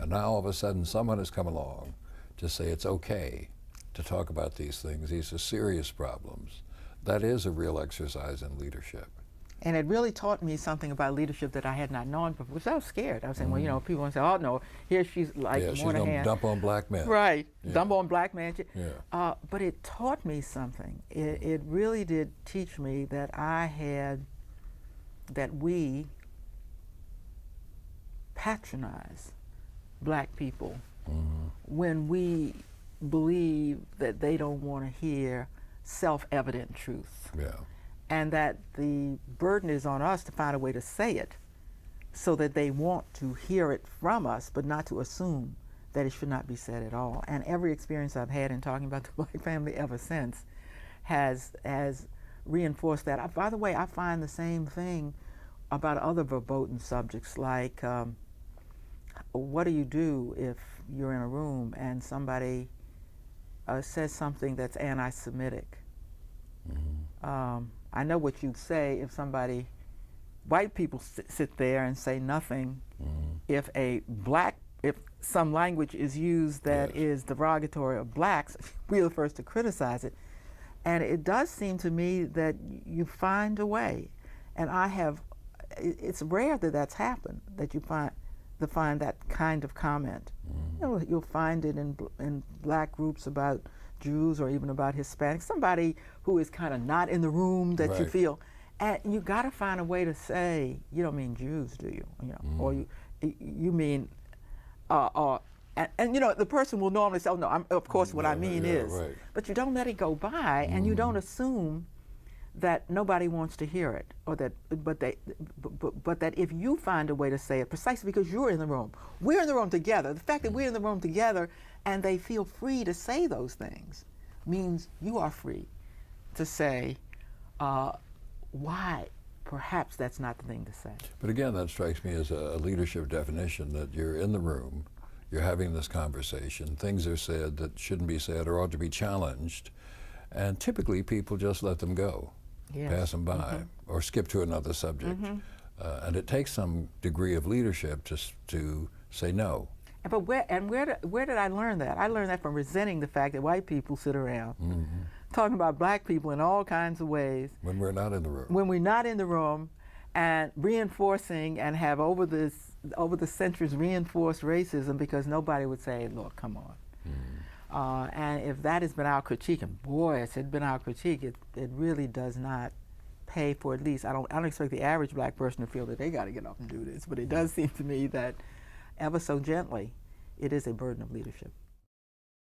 And now all of a sudden someone has come along to say it's okay to talk about these things. These are serious problems. That is a real exercise in leadership. And it really taught me something about leadership that I had not known before, because I was scared. I was saying, well, you know, people want to say, oh, no, here she's like Yeah, she's more than going to hand. dump on black men. Right, Yeah. dump on black man. Yeah. But it taught me something. It really did teach me that we patronize black people when we believe that they don't want to hear self-evident truth. Yeah. And that the burden is on us to find a way to say it so that they want to hear it from us, but not to assume that it should not be said at all. And every experience I've had in talking about the black family ever since has reinforced that. By the way, I find the same thing about other verboten subjects, like what do you do if you're in a room and somebody says something that's anti-Semitic? I know what you'd say if white people sit there and say nothing. If some language is used that is derogatory of blacks, we're the first to criticize it. And it does seem to me that you find a way, and it's rare that that's happened, that you find that kind of comment. You know, you'll find it in black groups about Jews or even about Hispanics, somebody who is kind of not in the room that you feel, and you got to find a way to say, you don't mean Jews, do you? You know, or you mean, and you know, the person will normally say, oh no, of course what I mean is, but you don't let it go by, and you don't assume that nobody wants to hear it, or that, but that if you find a way to say it, precisely because you're in the room, we're in the room together. The fact that we're in the room together and they feel free to say those things means you are free to say why perhaps that's not the thing to say. But again, that strikes me as a leadership definition, that you're in the room, you're having this conversation, things are said that shouldn't be said or ought to be challenged, and typically people just let them go. Pass them by, or skip to another subject. And it takes some degree of leadership to say no. But where did I learn that? I learned that from resenting the fact that white people sit around talking about black people in all kinds of ways. When we're not in the room. When we're not in the room, and reinforcing and have over the centuries reinforced racism because nobody would say, look, come on. And if that has been our critique, and boy, it's been our critique, it really does not pay for, at least, I don't expect the average black person to feel that they got to get up and do this, but it does seem to me that ever so gently, it is a burden of leadership.